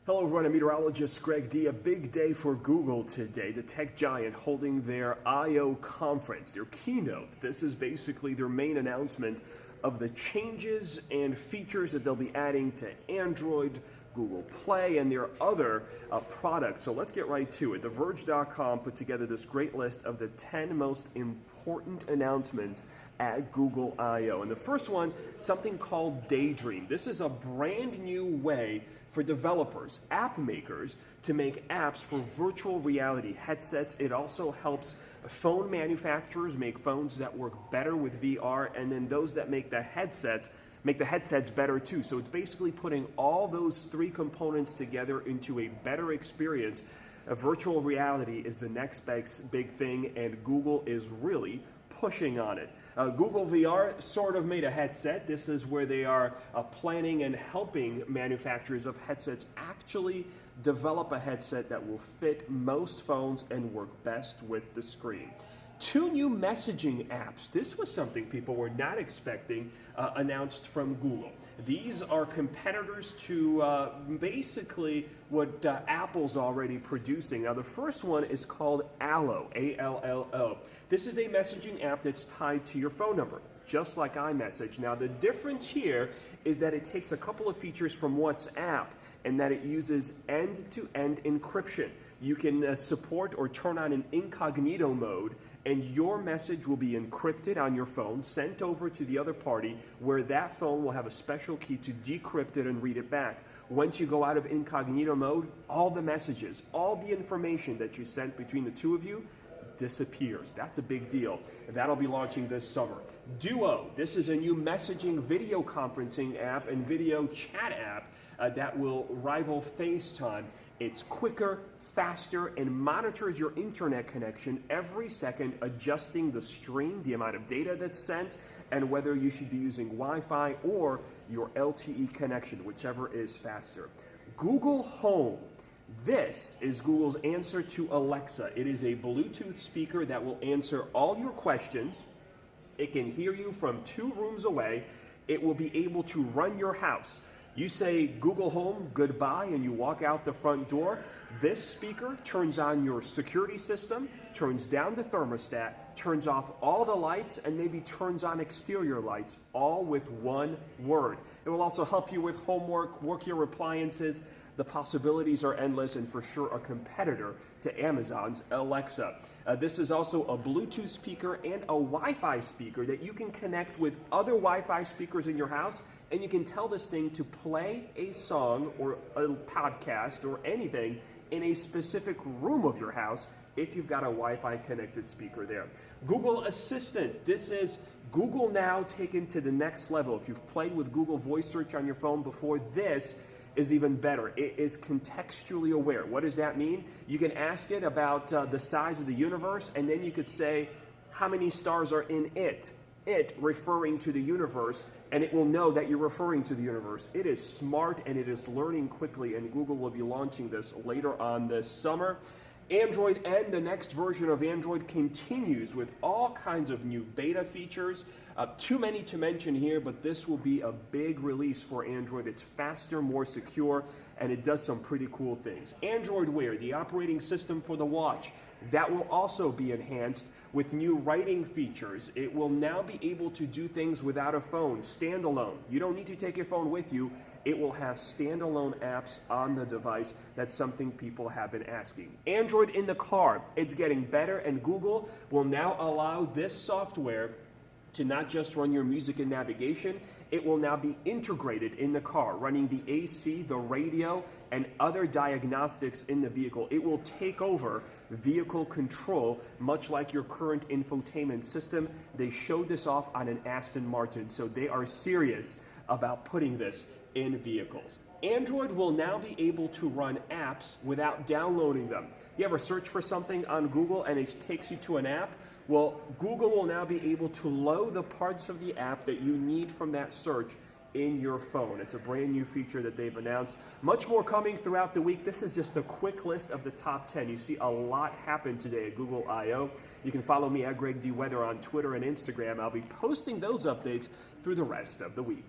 Hello everyone, I'm meteorologist Greg D. A big day for Google today. The tech giant holding their I/O conference, their keynote. This is basically their main announcement of the changes and features that they'll be adding to Android, Google Play, and their other products. So let's get right to it. TheVerge.com put together this great list of the 10 most important announcements at Google I/O. And the first one, something called Daydream. This is a brand new way for developers, app makers, to make apps for virtual reality headsets. It also helps phone manufacturers make phones that work better with VR, and then those that make the headsets better too. So it's basically putting all those three components together into a better experience. Virtual reality is the next big thing, and Google is really pushing on it. Google VR sort of made a headset. This is where they are planning and helping manufacturers of headsets actually develop a headset that will fit most phones and work best with the screen. 2 new messaging apps. This was something people were not expecting announced from Google. These are competitors to basically what Apple's already producing. Now the first one is called Allo, A-L-L-O. This is a messaging app that's tied to your phone number, just like iMessage. Now the difference here is that it takes a couple of features from WhatsApp and that it uses end-to-end encryption. You can support or turn on an incognito mode, and your message will be encrypted on your phone, sent over to the other party, where that phone will have a special key to decrypt it and read it back. Once you go out of incognito mode, all the messages, all the information that you sent between the two of you disappears. That's a big deal. That'll be launching this summer. Duo. This is a new messaging video conferencing app and video chat app that will rival FaceTime. It's quicker, faster, and monitors your internet connection every second, adjusting the stream, the amount of data that's sent, and whether you should be using Wi-Fi or your LTE connection, whichever is faster. Google Home. This is Google's answer to Alexa. It is a Bluetooth speaker that will answer all your questions. It can hear you from 2 rooms away. It will be able to run your house. You say Google Home goodbye and you walk out the front door. This speaker turns on your security system, turns down the thermostat, turns off all the lights, and maybe turns on exterior lights, all with one word. It will also help you with homework, work your appliances. The possibilities are endless, and for sure a competitor to Amazon's Alexa. This is also a Bluetooth speaker and a Wi-Fi speaker that you can connect with other Wi-Fi speakers in your house, and you can tell this thing to play a song or a podcast or anything in a specific room of your house if you've got a Wi-Fi connected speaker there. Google Assistant. This is Google Now taken to the next level. If you've played with Google Voice Search on your phone before, this is even better. It is contextually aware. What does that mean? You can ask it about the size of the universe, and then you could say how many stars are in it referring to the universe, and it will know that you're referring to the universe. It is smart and it is learning quickly, and Google will be launching this later on this summer. Android N, the next version of Android, continues with all kinds of new beta features. Too many to mention here, but this will be a big release for Android. It's faster, more secure, and it does some pretty cool things. Android Wear, the operating system for the watch, that will also be enhanced with new writing features. It will now be able to do things without a phone, standalone. You don't need to take your phone with you. It will have standalone apps on the device. That's something people have been asking. Android in the car, it's getting better, and Google will now allow this software to not just run your music and navigation. It will now be integrated in the car, running the AC, the radio, and other diagnostics in the vehicle. It will take over vehicle control, much like your current infotainment system. They showed this off on an Aston Martin, so they are serious about putting this in vehicles. Android will now be able to run apps without downloading them. You ever search for something on Google and it takes you to an app? Well, Google will now be able to load the parts of the app that you need from that search in your phone. It's a brand new feature that they've announced. Much more coming throughout the week. This is just a quick list of the top 10. You see a lot happen today at Google I/O. You can follow me at Greg D. Weather on Twitter and Instagram. I'll be posting those updates through the rest of the week.